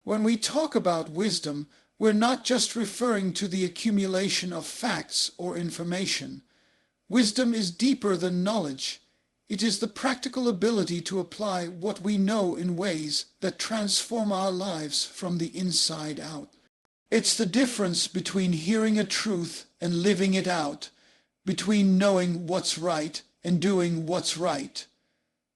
When we talk about wisdom, we're not just referring to the accumulation of facts or information. Wisdom is deeper than knowledge. It is the practical ability to apply what we know in ways that transform our lives from the inside out. It's the difference between hearing a truth and living it out, between knowing what's right and doing what's right.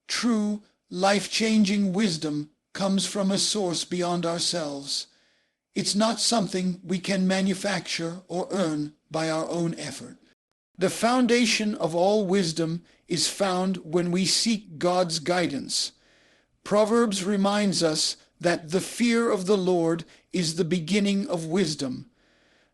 True, life-changing wisdom comes from a source beyond ourselves. It's not something we can manufacture or earn by our own effort. The foundation of all wisdom is found when we seek God's guidance. Proverbs reminds us that the fear of the Lord is the beginning of wisdom.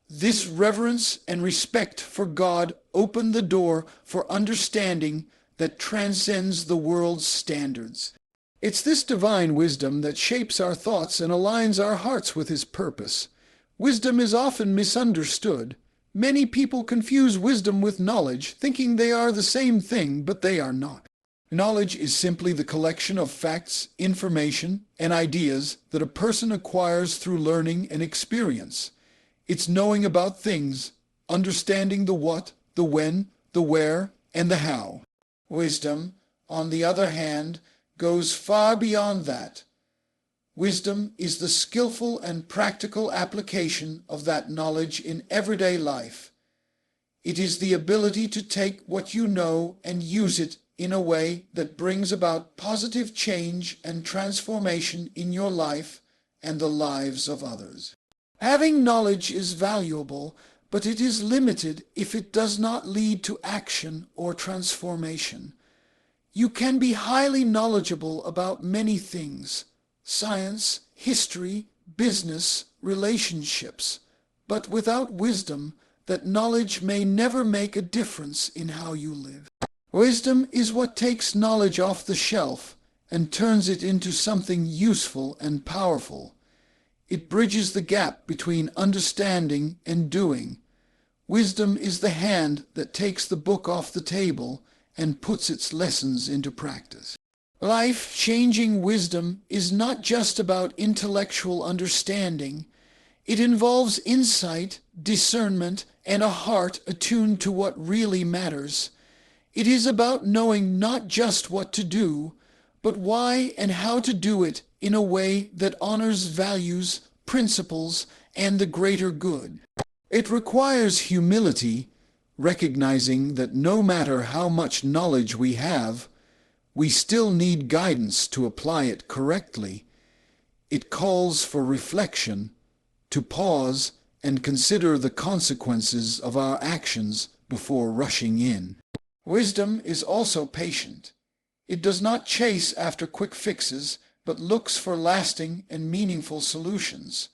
This reverence and respect for God open the door for understanding that transcends the world's standards. It's this divine wisdom that shapes our thoughts and aligns our hearts with His purpose. Wisdom is often misunderstood. Many people confuse wisdom with knowledge, thinking they are the same thing, but they are not. Knowledge is simply the collection of facts, information, and ideas that a person acquires through learning and experience. It's knowing about things, understanding the what, the when, the where, and the how. Wisdom, on the other hand, goes far beyond that. Wisdom is the skillful and practical application of that knowledge in everyday life. It is the ability to take what you know and use it in a way that brings about positive change and transformation in your life and the lives of others. Having knowledge is valuable, but it is limited if it does not lead to action or transformation. You can be highly knowledgeable about many things: science, history, business, relationships. But without wisdom, that knowledge may never make a difference in how you live. Wisdom is what takes knowledge off the shelf and turns it into something useful and powerful. It bridges the gap between understanding and doing. Wisdom is the hand that takes the book off the table and puts its lessons into practice. Life-changing wisdom is not just about intellectual understanding. It involves insight, discernment, and a heart attuned to what really matters. It is about knowing not just what to do, but why and how to do it in a way that honors values, principles, and the greater good. It requires humility, recognizing that no matter how much knowledge we have, we still need guidance to apply it correctly. It calls for reflection, to pause and consider the consequences of our actions before rushing in. Wisdom is also patient. It does not chase after quick fixes, but looks for lasting and meaningful solutions.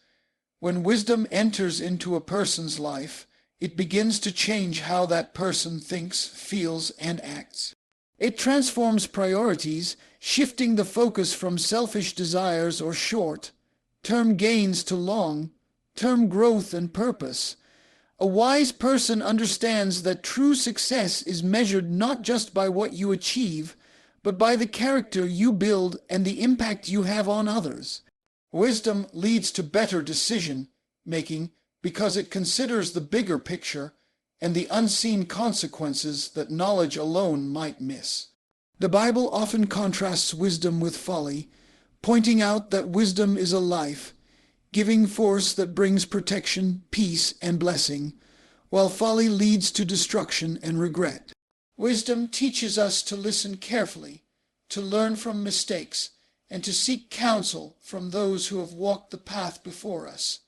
When wisdom enters into a person's life, it begins to change how that person thinks, feels, and acts. It transforms priorities, shifting the focus from selfish desires or short-term gains to long-term growth and purpose. A wise person understands that true success is measured not just by what you achieve, but by the character you build and the impact you have on others. Wisdom leads to better decision-making because it considers the bigger picture and the unseen consequences that knowledge alone might miss. The Bible often contrasts wisdom with folly, pointing out that wisdom is a life-giving force that brings protection, peace, and blessing, while folly leads to destruction and regret. Wisdom teaches us to listen carefully, to learn from mistakes, and to seek counsel from those who have walked the path before us.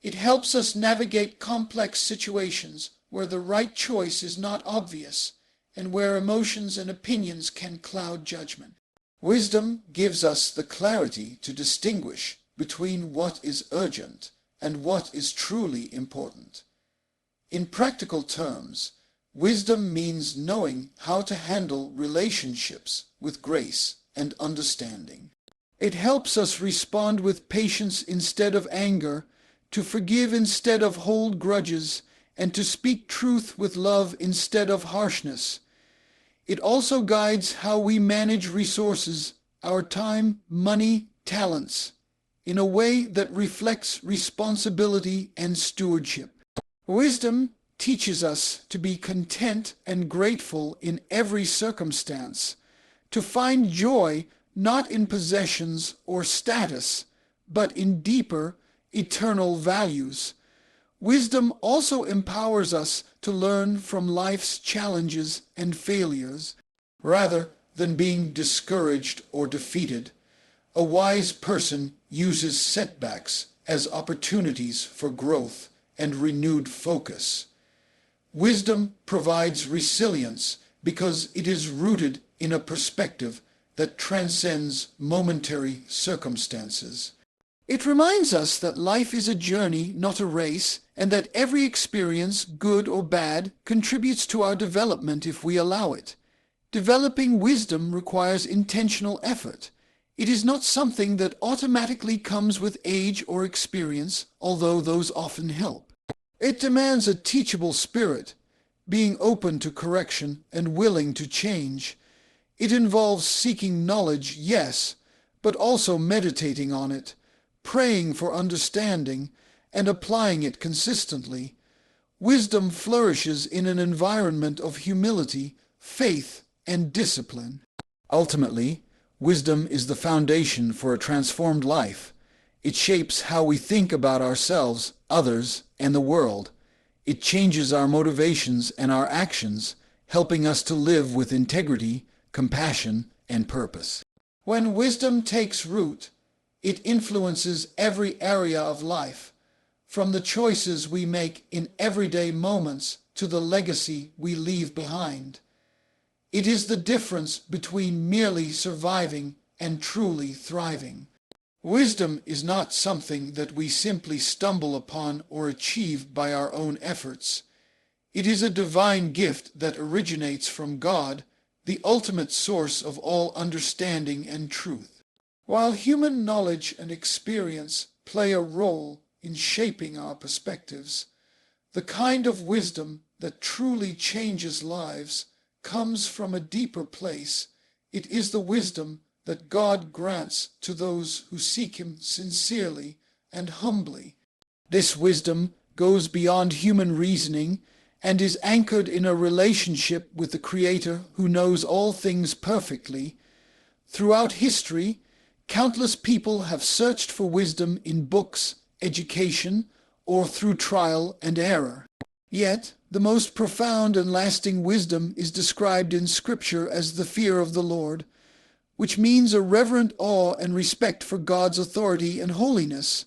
It helps us navigate complex situations where the right choice is not obvious and where emotions and opinions can cloud judgment. Wisdom gives us the clarity to distinguish between what is urgent and what is truly important. In practical terms, wisdom means knowing how to handle relationships with grace and understanding. It helps us respond with patience instead of anger, to forgive instead of hold grudges, and to speak truth with love instead of harshness. It also guides how we manage resources, our time, money, talents. in a way that reflects responsibility and stewardship. Wisdom teaches us to be content and grateful in every circumstance, to find joy not in possessions or status, but in deeper, eternal values. Wisdom also empowers us to learn from life's challenges and failures, rather than being discouraged or defeated. A wise person uses setbacks as opportunities for growth and renewed focus. Wisdom provides resilience because it is rooted in a perspective that transcends momentary circumstances. It reminds us that life is a journey, not a race, and that every experience, good or bad, contributes to our development if we allow it. Developing wisdom requires intentional effort. It is not something that automatically comes with age or experience, although those often help. It demands a teachable spirit, being open to correction and willing to change. It involves seeking knowledge, yes, but also meditating on it, praying for understanding, and applying it consistently. Wisdom flourishes in an environment of humility, faith, and discipline. Ultimately, wisdom is the foundation for a transformed life. It shapes how we think about ourselves, others, and the world. It changes our motivations and our actions, helping us to live with integrity, compassion, and purpose. When wisdom takes root, it influences every area of life, from the choices we make in everyday moments to the legacy we leave behind. It is the difference between merely surviving and truly thriving. Wisdom is not something that we simply stumble upon or achieve by our own efforts. It is a divine gift that originates from God, the ultimate source of all understanding and truth. While human knowledge and experience play a role in shaping our perspectives, the kind of wisdom that truly changes lives comes from a deeper place. It is the wisdom that God grants to those who seek Him sincerely and humbly. This wisdom goes beyond human reasoning and is anchored in a relationship with the Creator who knows all things perfectly. Throughout history, countless people have searched for wisdom in books, education, or through trial and error. Yet, the most profound and lasting wisdom is described in Scripture as the fear of the Lord, which means a reverent awe and respect for God's authority and holiness.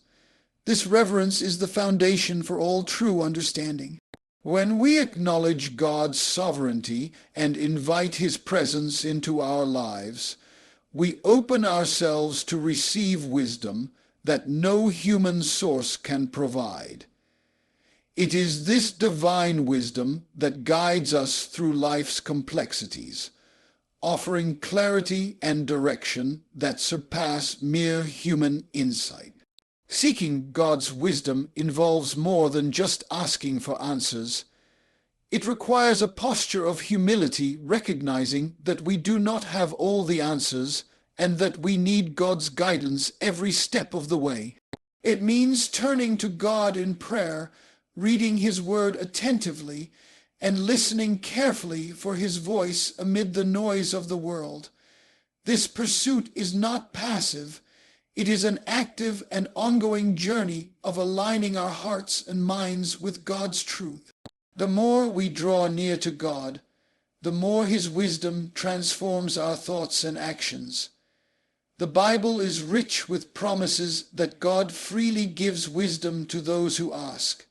This reverence is the foundation for all true understanding. When we acknowledge God's sovereignty and invite His presence into our lives, we open ourselves to receive wisdom that no human source can provide. It is this divine wisdom that guides us through life's complexities, offering clarity and direction that surpass mere human insight. Seeking God's wisdom involves more than just asking for answers. It requires a posture of humility, recognizing that we do not have all the answers and that we need God's guidance every step of the way. It means turning to God in prayer, reading His Word attentively, and listening carefully for His voice amid the noise of the world. This pursuit is not passive. It is an active and ongoing journey of aligning our hearts and minds with God's truth. The more we draw near to God, the more His wisdom transforms our thoughts and actions. The Bible is rich with promises that God freely gives wisdom to those who ask.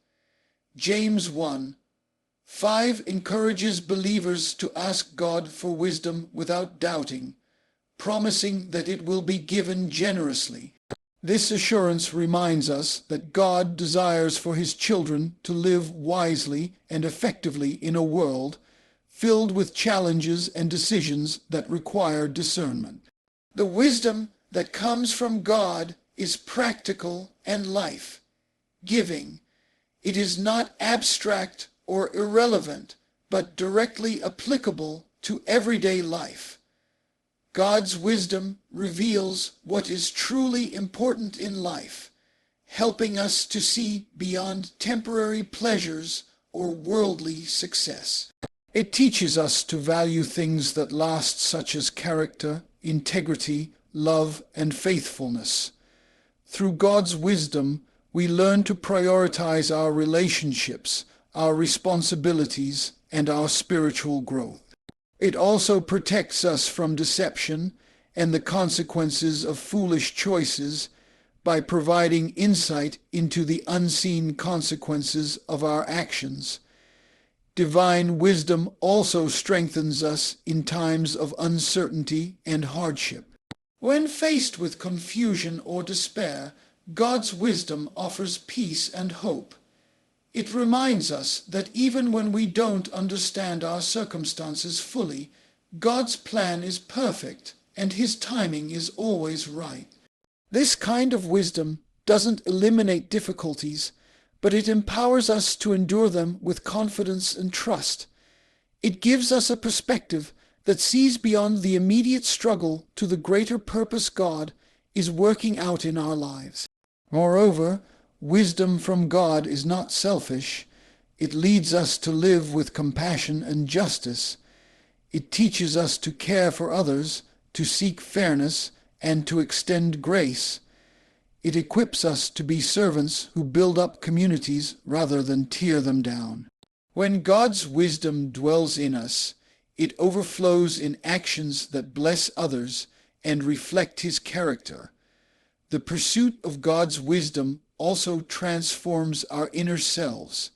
James 1:5 encourages believers to ask God for wisdom without doubting, promising that it will be given generously. This assurance reminds us that God desires for His children to live wisely and effectively in a world filled with challenges and decisions that require discernment. The wisdom that comes from God is practical and life-giving. It is not abstract or irrelevant, but directly applicable to everyday life. God's wisdom reveals what is truly important in life, helping us to see beyond temporary pleasures or worldly success. It teaches us to value things that last, such as character, integrity, love, and faithfulness. Through God's wisdom, we learn to prioritize our relationships, our responsibilities, and our spiritual growth. It also protects us from deception and the consequences of foolish choices by providing insight into the unseen consequences of our actions. Divine wisdom also strengthens us in times of uncertainty and hardship. When faced with confusion or despair, God's wisdom offers peace and hope. It reminds us that even when we don't understand our circumstances fully, God's plan is perfect and His timing is always right. This kind of wisdom doesn't eliminate difficulties, but it empowers us to endure them with confidence and trust. It gives us a perspective that sees beyond the immediate struggle to the greater purpose God is working out in our lives. Moreover, wisdom from God is not selfish. It leads us to live with compassion and justice. It teaches us to care for others, to seek fairness, and to extend grace. It equips us to be servants who build up communities rather than tear them down. When God's wisdom dwells in us, it overflows in actions that bless others and reflect His character. The pursuit of God's wisdom also transforms our inner selves.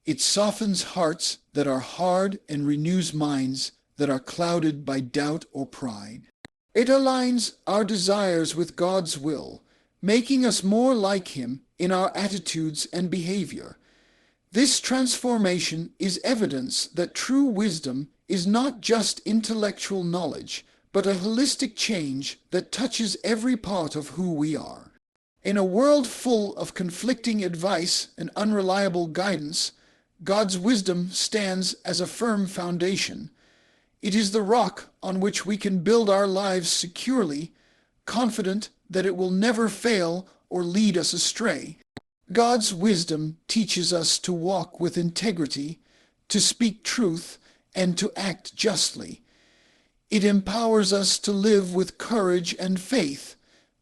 It softens hearts that are hard and renews minds that are clouded by doubt or pride. It aligns our desires with God's will, making us more like Him in our attitudes and behavior. This transformation is evidence that true wisdom is not just intellectual knowledge, but a holistic change that touches every part of who we are. In a world full of conflicting advice and unreliable guidance, God's wisdom stands as a firm foundation. It is the rock on which we can build our lives securely, confident that it will never fail or lead us astray. God's wisdom teaches us to walk with integrity, to speak truth, and to act justly. It empowers us to live with courage and faith,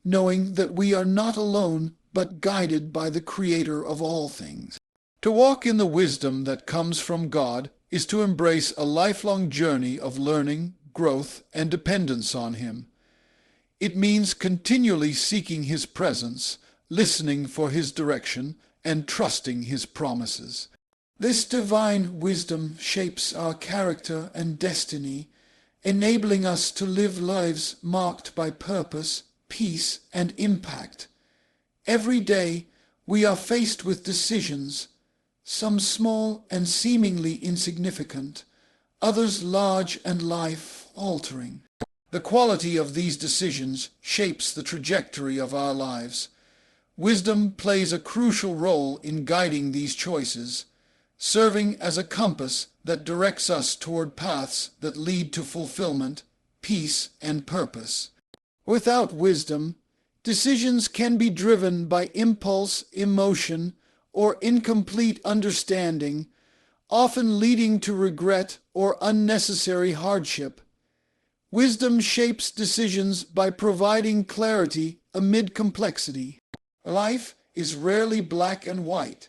knowing that we are not alone but guided by the Creator of all things. To walk in the wisdom that comes from God is to embrace a lifelong journey of learning, growth, and dependence on Him. It means continually seeking His presence, listening for His direction, and trusting His promises. This divine wisdom shapes our character and destiny, enabling us to live lives marked by purpose, peace, and impact. Every day we are faced with decisions, some small and seemingly insignificant, others large and life-altering. The quality of these decisions shapes the trajectory of our lives. Wisdom plays a crucial role in guiding these choices, serving as a compass that directs us toward paths that lead to fulfillment, peace, and purpose. Without wisdom, decisions can be driven by impulse, emotion, or incomplete understanding, often leading to regret or unnecessary hardship. Wisdom shapes decisions by providing clarity amid complexity. Life is rarely black and white.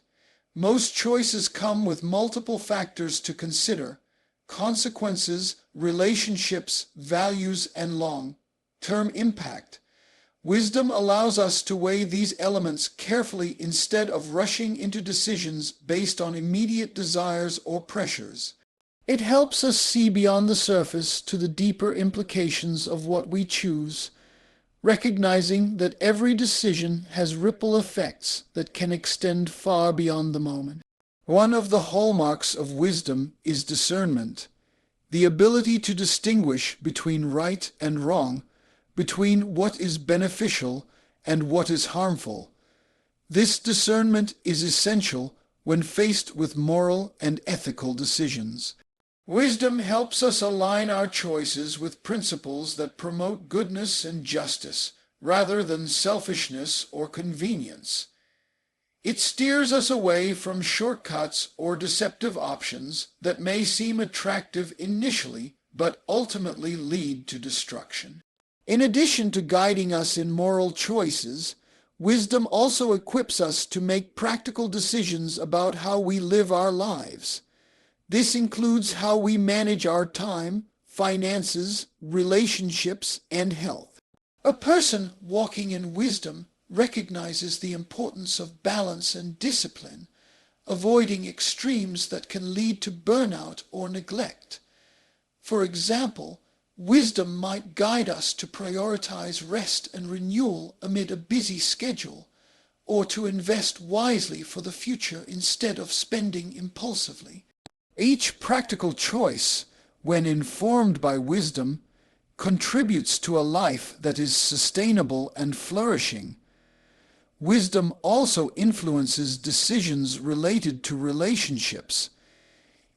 Most choices come with multiple factors to consider: consequences, relationships, values, and long-term impact. Wisdom allows us to weigh these elements carefully instead of rushing into decisions based on immediate desires or pressures. It helps us see beyond the surface to the deeper implications of what we choose, recognizing that every decision has ripple effects that can extend far beyond the moment. One of the hallmarks of wisdom is discernment, the ability to distinguish between right and wrong, between what is beneficial and what is harmful. This discernment is essential when faced with moral and ethical decisions. Wisdom helps us align our choices with principles that promote goodness and justice, rather than selfishness or convenience. It steers us away from shortcuts or deceptive options that may seem attractive initially, but ultimately lead to destruction. In addition to guiding us in moral choices, wisdom also equips us to make practical decisions about how we live our lives. This includes how we manage our time, finances, relationships, and health. A person walking in wisdom recognizes the importance of balance and discipline, avoiding extremes that can lead to burnout or neglect. For example, wisdom might guide us to prioritize rest and renewal amid a busy schedule, or to invest wisely for the future instead of spending impulsively. Each practical choice, when informed by wisdom, contributes to a life that is sustainable and flourishing. Wisdom also influences decisions related to relationships.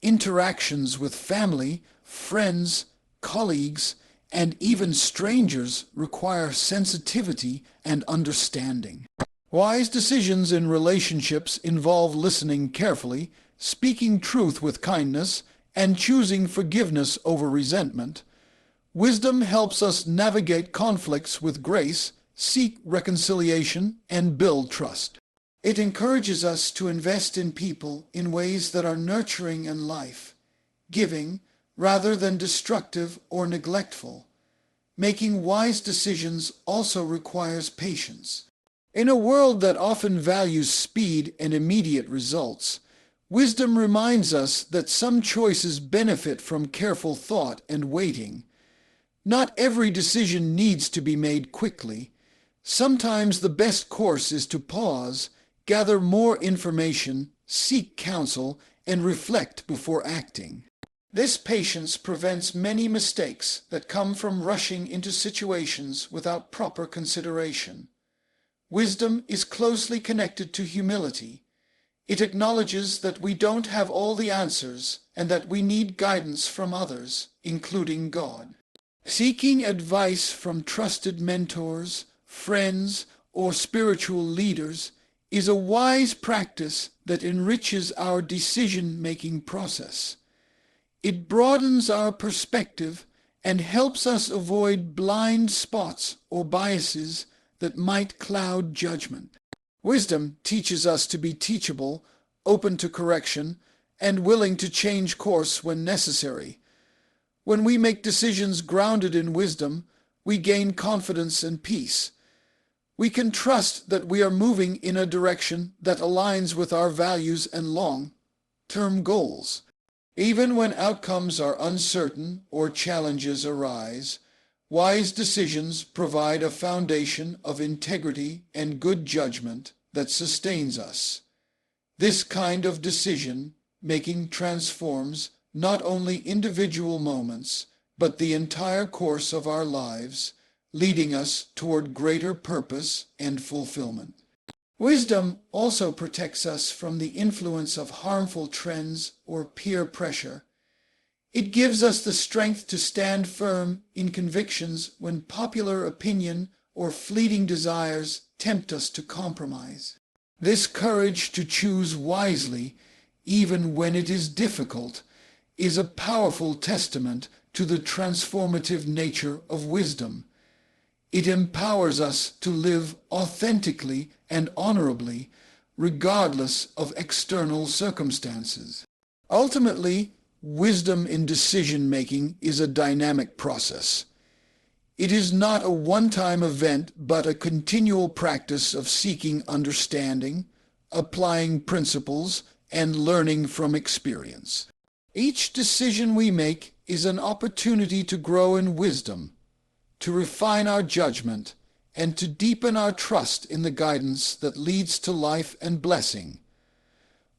Interactions with family, friends, colleagues, and even strangers require sensitivity and understanding. Wise decisions in relationships involve listening carefully, speaking truth with kindness, and choosing forgiveness over resentment. Wisdom helps us navigate conflicts with grace, seek reconciliation, and build trust. It encourages us to invest in people in ways that are nurturing and life-giving, rather than destructive or neglectful. Making wise decisions also requires patience. In a world that often values speed and immediate results, wisdom reminds us that some choices benefit from careful thought and waiting. Not every decision needs to be made quickly. Sometimes the best course is to pause, gather more information, seek counsel, and reflect before acting. This patience prevents many mistakes that come from rushing into situations without proper consideration. Wisdom is closely connected to humility. It acknowledges that we don't have all the answers and that we need guidance from others, including God. Seeking advice from trusted mentors, friends, or spiritual leaders is a wise practice that enriches our decision-making process. It broadens our perspective and helps us avoid blind spots or biases that might cloud judgment. Wisdom teaches us to be teachable, open to correction, and willing to change course when necessary. When we make decisions grounded in wisdom, we gain confidence and peace. We can trust that we are moving in a direction that aligns with our values and long-term goals. Even when outcomes are uncertain or challenges arise, wise decisions provide a foundation of integrity and good judgment that sustains us. This kind of decision-making transforms not only individual moments, but the entire course of our lives, leading us toward greater purpose and fulfillment. Wisdom also protects us from the influence of harmful trends or peer pressure. It gives us the strength to stand firm in convictions when popular opinion or fleeting desires tempt us to compromise. This courage to choose wisely, even when it is difficult, is a powerful testament to the transformative nature of wisdom. It empowers us to live authentically and honorably, regardless of external circumstances. Ultimately, wisdom in decision-making is a dynamic process. It is not a one-time event, but a continual practice of seeking understanding, applying principles, and learning from experience. Each decision we make is an opportunity to grow in wisdom, to refine our judgment, and to deepen our trust in the guidance that leads to life and blessing.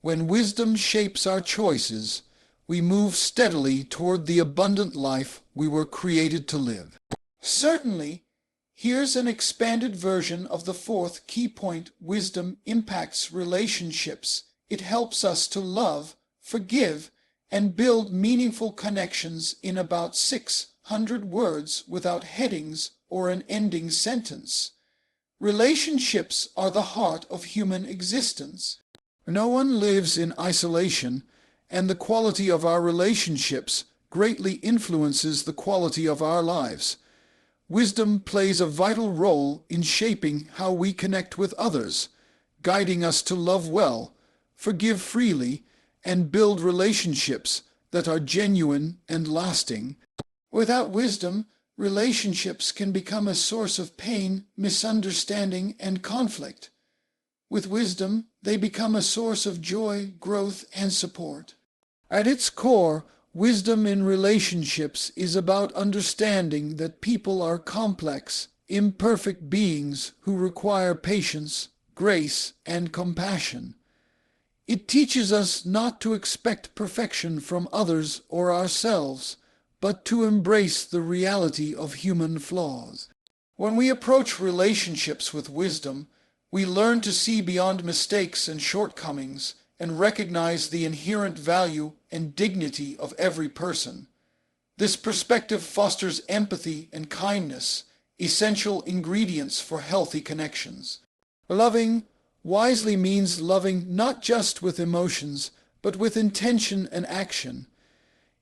When wisdom shapes our choices, we move steadily toward the abundant life we were created to live. Certainly, here's an expanded version of the fourth key point: wisdom impacts relationships. It helps us to love, forgive, and build meaningful connections in about 600 words without headings or an ending sentence. Relationships are the heart of human existence. No one lives in isolation, and the quality of our relationships greatly influences the quality of our lives. Wisdom plays a vital role in shaping how we connect with others, guiding us to love well, forgive freely, and build relationships that are genuine and lasting. Without wisdom, relationships can become a source of pain, misunderstanding, and conflict. With wisdom, they become a source of joy, growth, and support. At its core, wisdom in relationships is about understanding that people are complex, imperfect beings who require patience, grace, and compassion. It teaches us not to expect perfection from others or ourselves, but to embrace the reality of human flaws. When we approach relationships with wisdom, we learn to see beyond mistakes and shortcomings and recognize the inherent value and dignity of every person. This perspective fosters empathy and kindness, essential ingredients for healthy connections. Loving wisely means loving not just with emotions, but with intention and action.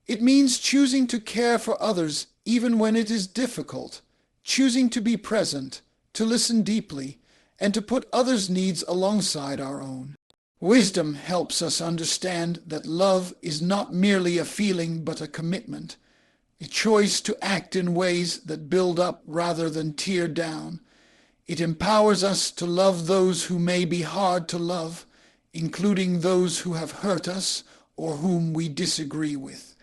It means choosing to care for others even when it is difficult, choosing to be present, to listen deeply, and to put others' needs alongside our own. Wisdom helps us understand that love is not merely a feeling but a commitment, a choice to act in ways that build up rather than tear down. It empowers us to love those who may be hard to love, including those who have hurt us or whom we disagree with.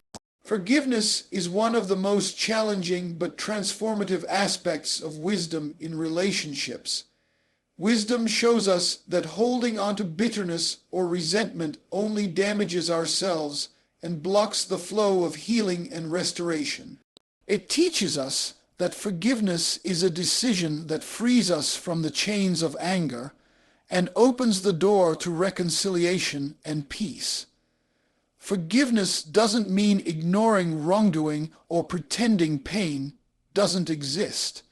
Forgiveness is one of the most challenging but transformative aspects of wisdom in relationships. Wisdom shows us that holding on to bitterness or resentment only damages ourselves and blocks the flow of healing and restoration. It teaches us that forgiveness is a decision that frees us from the chains of anger and opens the door to reconciliation and peace. Forgiveness doesn't mean ignoring wrongdoing or pretending pain doesn't exist.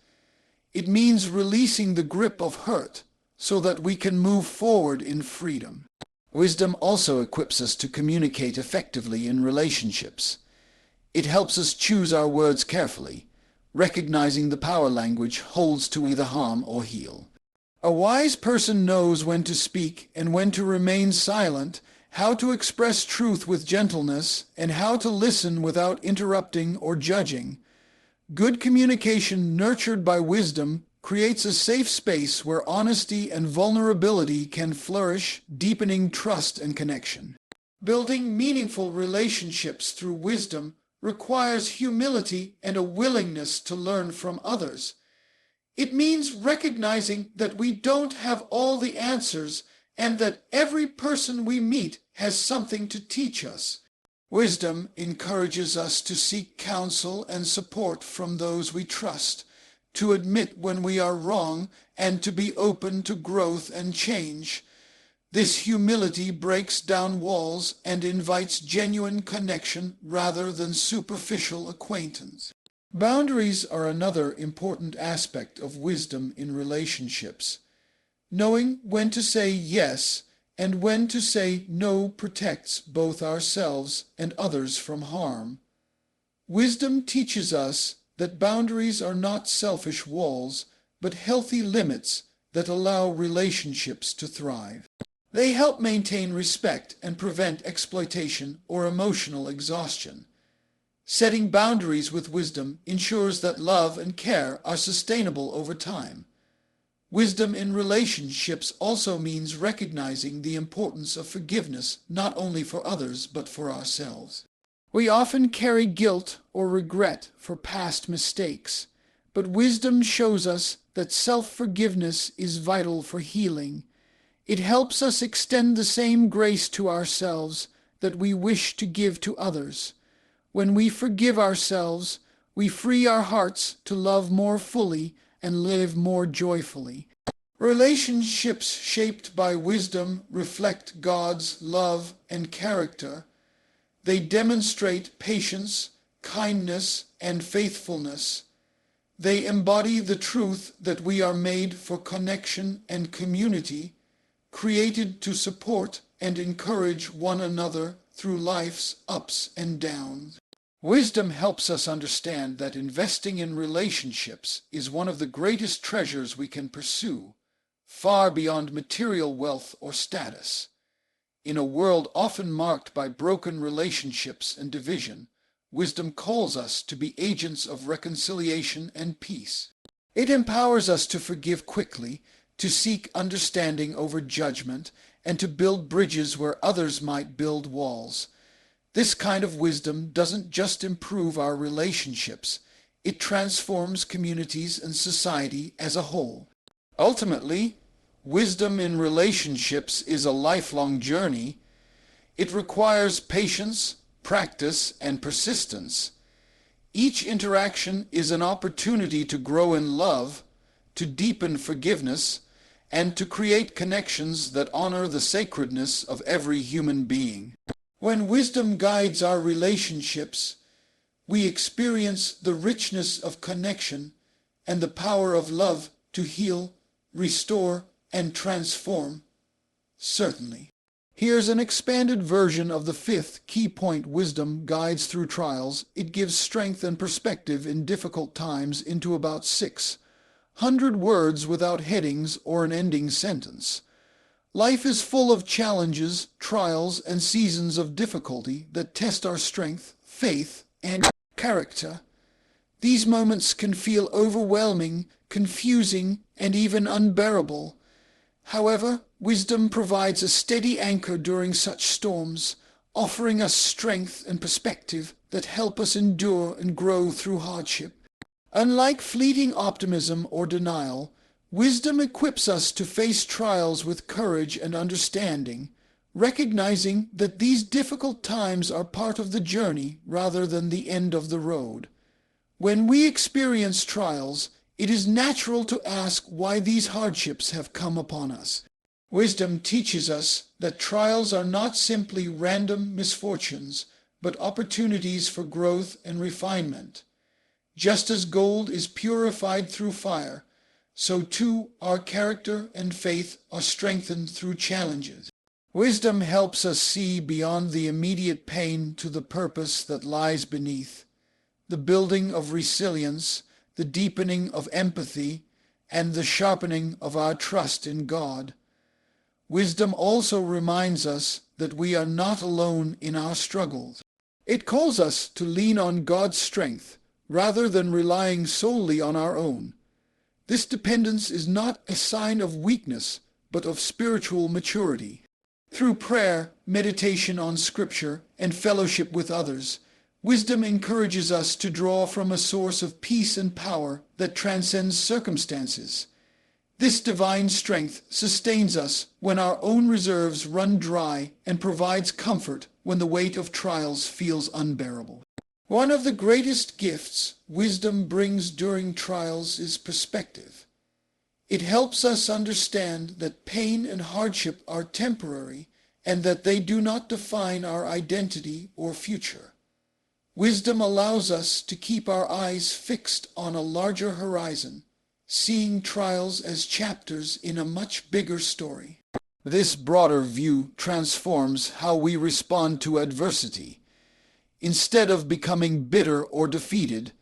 It means releasing the grip of hurt so that we can move forward in freedom. Wisdom also equips us to communicate effectively in relationships. It helps us choose our words carefully, recognizing the power language holds to either harm or heal. A wise person knows when to speak and when to remain silent, how to express truth with gentleness, and how to listen without interrupting or judging. Good communication nurtured by wisdom creates a safe space where honesty and vulnerability can flourish, deepening trust and connection. Building meaningful relationships through wisdom requires humility and a willingness to learn from others. It means recognizing that we don't have all the answers and that every person we meet has something to teach us. Wisdom encourages us to seek counsel and support from those we trust, to admit when we are wrong, and to be open to growth and change. This humility breaks down walls and invites genuine connection rather than superficial acquaintance. Boundaries are another important aspect of wisdom in relationships. Knowing when to say yes and when to say no protects both ourselves and others from harm. Wisdom teaches us that boundaries are not selfish walls, but healthy limits that allow relationships to thrive. They help maintain respect and prevent exploitation or emotional exhaustion. Setting boundaries with wisdom ensures that love and care are sustainable over time. Wisdom in relationships also means recognizing the importance of forgiveness not only for others but for ourselves. We often carry guilt or regret for past mistakes, but wisdom shows us that self-forgiveness is vital for healing. It helps us extend the same grace to ourselves that we wish to give to others. When we forgive ourselves, we free our hearts to love more fully and live more joyfully. Relationships shaped by wisdom reflect God's love and character. They demonstrate patience, kindness, and faithfulness. They embody the truth that we are made for connection and community, created to support and encourage one another through life's ups and downs. Wisdom helps us understand that investing in relationships is one of the greatest treasures we can pursue, far beyond material wealth or status. In a world often marked by broken relationships and division, wisdom calls us to be agents of reconciliation and peace. It empowers us to forgive quickly, to seek understanding over judgment, and to build bridges where others might build walls. This kind of wisdom doesn't just improve our relationships, it transforms communities and society as a whole. Ultimately, wisdom in relationships is a lifelong journey. It requires patience, practice, and persistence. Each interaction is an opportunity to grow in love, to deepen forgiveness, and to create connections that honor the sacredness of every human being. When wisdom guides our relationships, we experience the richness of connection and the power of love to heal, restore, and transform. Certainly. Here's an expanded version of the fifth key point: wisdom guides through trials. It gives strength and perspective in difficult times into about 600 words without headings or an ending sentence. Life is full of challenges, trials, and seasons of difficulty that test our strength, faith, and character. These moments can feel overwhelming, confusing, and even unbearable. However, wisdom provides a steady anchor during such storms, offering us strength and perspective that help us endure and grow through hardship. Unlike fleeting optimism or denial, wisdom equips us to face trials with courage and understanding, recognizing that these difficult times are part of the journey rather than the end of the road. When we experience trials, it is natural to ask why these hardships have come upon us. Wisdom teaches us that trials are not simply random misfortunes, but opportunities for growth and refinement. Just as gold is purified through fire, so too our character and faith are strengthened through challenges. Wisdom helps us see beyond the immediate pain to the purpose that lies beneath, the building of resilience, the deepening of empathy, and the sharpening of our trust in God. Wisdom also reminds us that we are not alone in our struggles. It calls us to lean on God's strength rather than relying solely on our own. This dependence is not a sign of weakness, but of spiritual maturity. Through prayer, meditation on Scripture, and fellowship with others, wisdom encourages us to draw from a source of peace and power that transcends circumstances. This divine strength sustains us when our own reserves run dry and provides comfort when the weight of trials feels unbearable. One of the greatest gifts wisdom brings during trials is perspective. It helps us understand that pain and hardship are temporary and that they do not define our identity or future. Wisdom allows us to keep our eyes fixed on a larger horizon, seeing trials as chapters in a much bigger story. This broader view transforms how we respond to adversity. Instead of becoming bitter or defeated,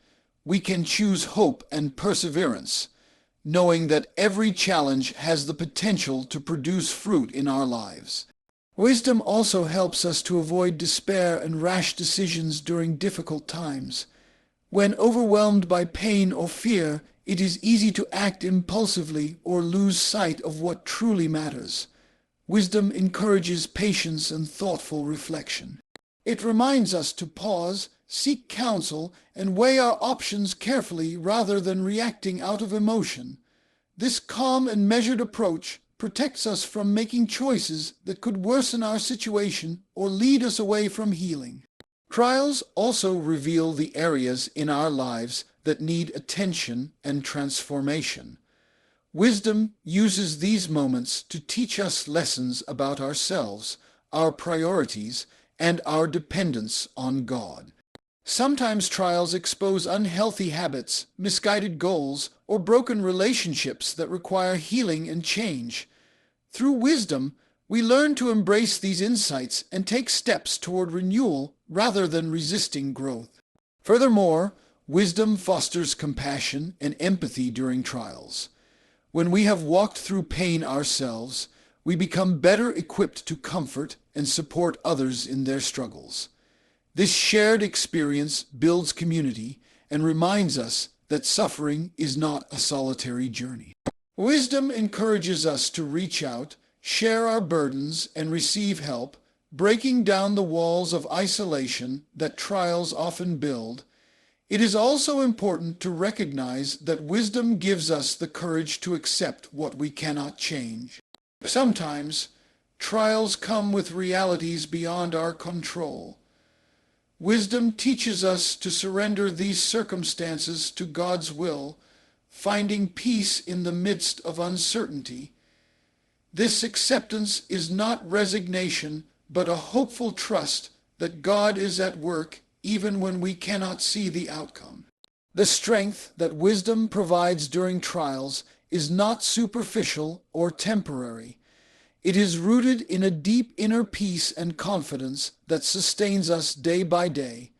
we can choose hope and perseverance, knowing that every challenge has the potential to produce fruit in our lives. Wisdom also helps us to avoid despair and rash decisions during difficult times. When overwhelmed by pain or fear, it is easy to act impulsively or lose sight of what truly matters. Wisdom encourages patience and thoughtful reflection. It reminds us to pause, seek counsel, and weigh our options carefully rather than reacting out of emotion. This calm and measured approach protects us from making choices that could worsen our situation or lead us away from healing. Trials also reveal the areas in our lives that need attention and transformation. Wisdom uses these moments to teach us lessons about ourselves, our priorities, and our dependence on God. Sometimes trials expose unhealthy habits, misguided goals, or broken relationships that require healing and change. Through wisdom, we learn to embrace these insights and take steps toward renewal rather than resisting growth. Furthermore, wisdom fosters compassion and empathy during trials. When we have walked through pain ourselves, we become better equipped to comfort and support others in their struggles. This shared experience builds community and reminds us that suffering is not a solitary journey. Wisdom encourages us to reach out, share our burdens, and receive help, breaking down the walls of isolation that trials often build. It is also important to recognize that wisdom gives us the courage to accept what we cannot change. Sometimes, trials come with realities beyond our control. Wisdom teaches us to surrender these circumstances to God's will, finding peace in the midst of uncertainty. This acceptance is not resignation, but a hopeful trust that God is at work even when we cannot see the outcome. The strength that wisdom provides during trials is not superficial or temporary. It is rooted in a deep inner peace and confidence that sustains us day by day.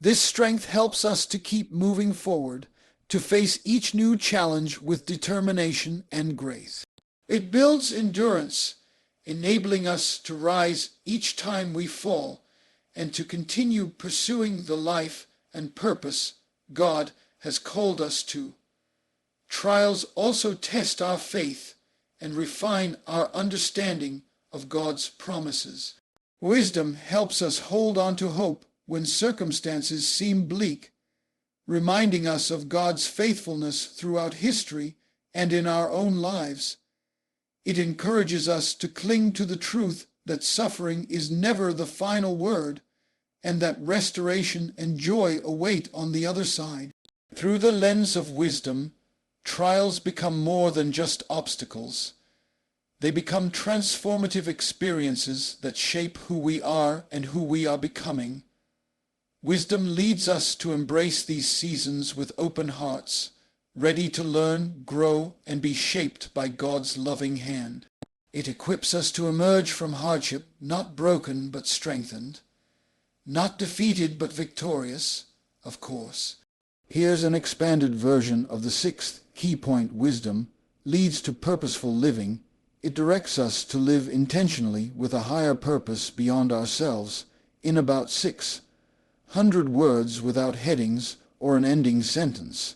This strength helps us to keep moving forward, to face each new challenge with determination and grace. It builds endurance, enabling us to rise each time we fall and to continue pursuing the life and purpose God has called us to. Trials also test our faith and refine our understanding of God's promises. Wisdom helps us hold on to hope when circumstances seem bleak, reminding us of God's faithfulness throughout history and in our own lives. It encourages us to cling to the truth that suffering is never the final word and that restoration and joy await on the other side. Through the lens of wisdom, trials become more than just obstacles. They become transformative experiences that shape who we are and who we are becoming. Wisdom leads us to embrace these seasons with open hearts, ready to learn, grow, and be shaped by God's loving hand. It equips us to emerge from hardship not broken but strengthened, not defeated but victorious, of course. Here's an expanded version of the sixth key point: wisdom leads to purposeful living. It directs us to live intentionally with a higher purpose beyond ourselves in about 600 words without headings or an ending sentence.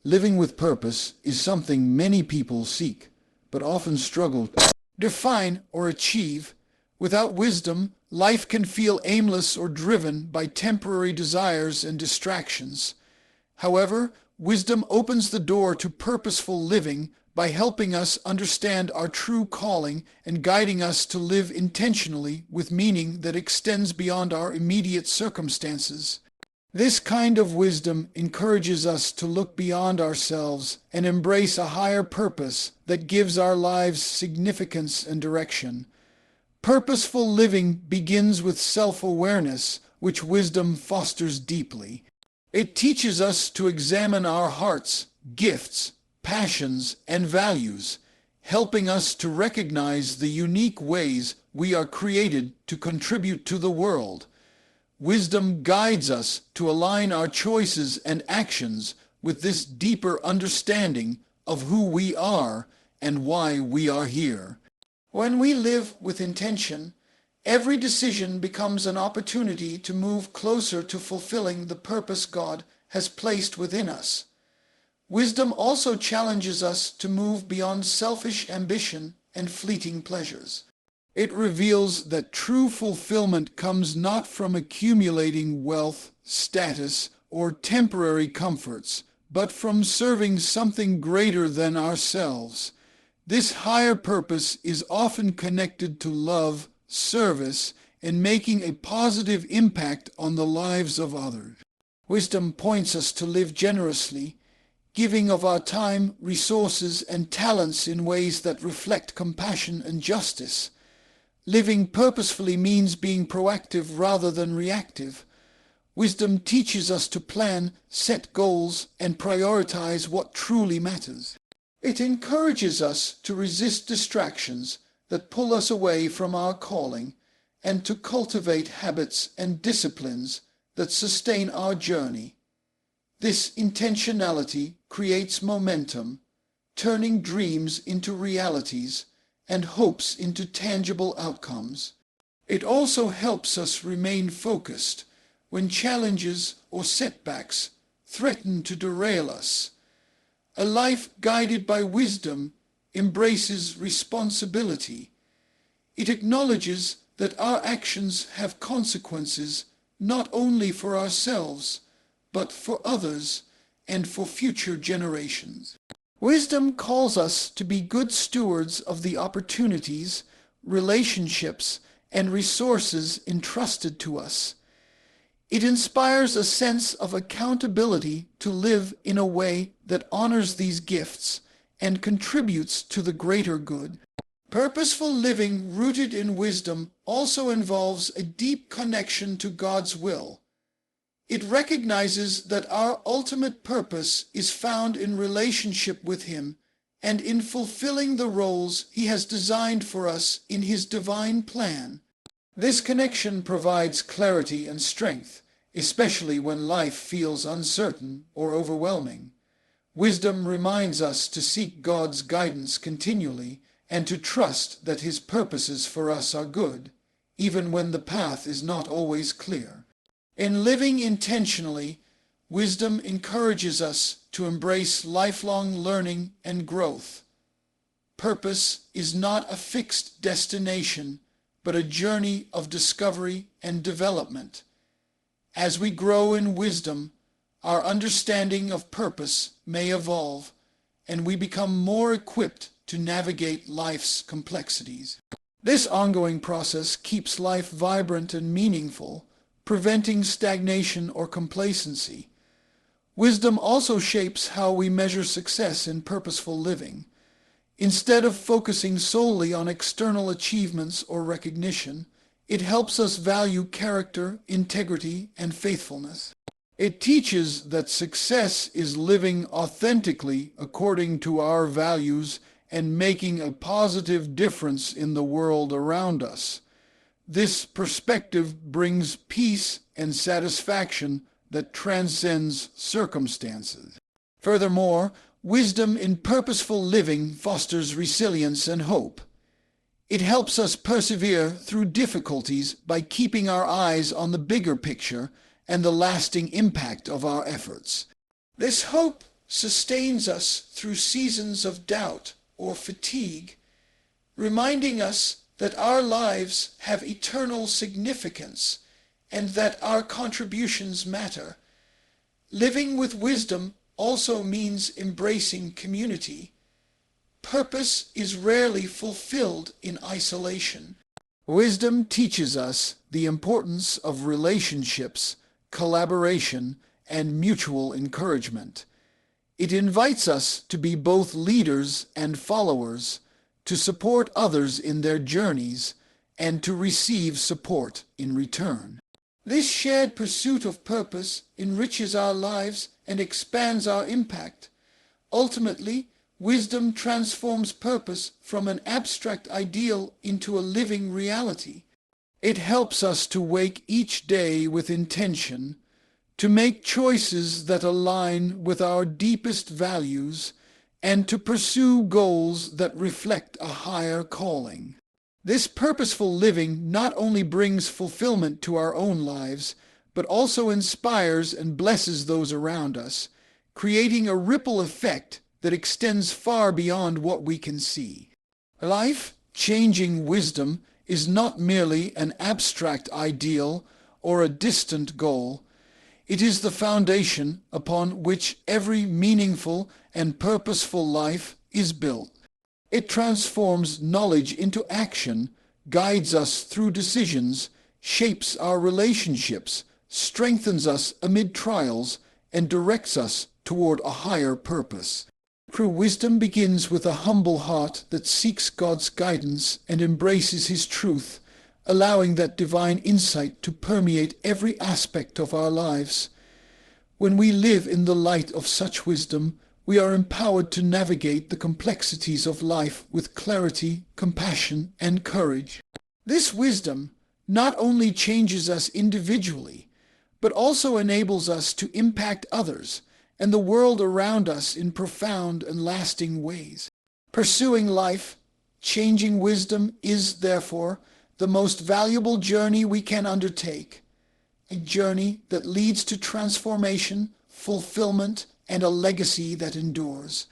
Living with purpose is something many people seek, but often struggle to define or achieve. Without wisdom, life can feel aimless or driven by temporary desires and distractions. However, wisdom opens the door to purposeful living by helping us understand our true calling and guiding us to live intentionally with meaning that extends beyond our immediate circumstances. This kind of wisdom encourages us to look beyond ourselves and embrace a higher purpose that gives our lives significance and direction. Purposeful living begins with self-awareness, which wisdom fosters deeply. It teaches us to examine our hearts, gifts, passions, and values, helping us to recognize the unique ways we are created to contribute to the world. Wisdom guides us to align our choices and actions with this deeper understanding of who we are and why we are here. When we live with intention, every decision becomes an opportunity to move closer to fulfilling the purpose God has placed within us. Wisdom also challenges us to move beyond selfish ambition and fleeting pleasures. It reveals that true fulfillment comes not from accumulating wealth, status, or temporary comforts, but from serving something greater than ourselves. This higher purpose is often connected to love, service, and making a positive impact on the lives of others. Wisdom points us to live generously, giving of our time, resources, and talents in ways that reflect compassion and justice. Living purposefully means being proactive rather than reactive. Wisdom teaches us to plan, set goals, and prioritize what truly matters. It encourages us to resist distractions that pull us away from our calling and to cultivate habits and disciplines that sustain our journey. This intentionality creates momentum, turning dreams into realities and hopes into tangible outcomes. It also helps us remain focused when challenges or setbacks threaten to derail us. A life guided by wisdom embraces responsibility. It acknowledges that our actions have consequences not only for ourselves, but for others and for future generations. Wisdom calls us to be good stewards of the opportunities, relationships, and resources entrusted to us. It inspires a sense of accountability to live in a way that honors these gifts and contributes to the greater good. Purposeful living rooted in wisdom also involves a deep connection to God's will. It recognizes that our ultimate purpose is found in relationship with Him and in fulfilling the roles He has designed for us in His divine plan. This connection provides clarity and strength, especially when life feels uncertain or overwhelming. Wisdom reminds us to seek God's guidance continually and to trust that His purposes for us are good, even when the path is not always clear. In living intentionally, wisdom encourages us to embrace lifelong learning and growth. Purpose is not a fixed destination, but a journey of discovery and development. As we grow in wisdom, our understanding of purpose may evolve, and we become more equipped to navigate life's complexities. This ongoing process keeps life vibrant and meaningful, preventing stagnation or complacency. Wisdom also shapes how we measure success in purposeful living. Instead of focusing solely on external achievements or recognition, it helps us value character, integrity, and faithfulness. It teaches that success is living authentically according to our values and making a positive difference in the world around us. This perspective brings peace and satisfaction that transcends circumstances. Furthermore, wisdom in purposeful living fosters resilience and hope. It helps us persevere through difficulties by keeping our eyes on the bigger picture and the lasting impact of our efforts. This hope sustains us through seasons of doubt or fatigue, reminding us that our lives have eternal significance and that our contributions matter. Living with wisdom also means embracing community. Purpose is rarely fulfilled in isolation. Wisdom teaches us the importance of relationships, collaboration, and mutual encouragement. It invites us to be both leaders and followers, to support others in their journeys, and to receive support in return. This shared pursuit of purpose enriches our lives and expands our impact. Ultimately, wisdom transforms purpose from an abstract ideal into a living reality. It helps us to wake each day with intention, to make choices that align with our deepest values, and to pursue goals that reflect a higher calling. This purposeful living not only brings fulfillment to our own lives, but also inspires and blesses those around us, creating a ripple effect that extends far beyond what we can see. Life-changing wisdom is not merely an abstract ideal or a distant goal. It is the foundation upon which every meaningful and purposeful life is built. It transforms knowledge into action, guides us through decisions, shapes our relationships, strengthens us amid trials, and directs us toward a higher purpose. True wisdom begins with a humble heart that seeks God's guidance and embraces His truth, allowing that divine insight to permeate every aspect of our lives. When we live in the light of such wisdom, we are empowered to navigate the complexities of life with clarity, compassion, and courage. This wisdom not only changes us individually, but also enables us to impact others and the world around us in profound and lasting ways. Pursuing life, changing wisdom is, therefore, the most valuable journey we can undertake, a journey that leads to transformation, fulfillment, and a legacy that endures.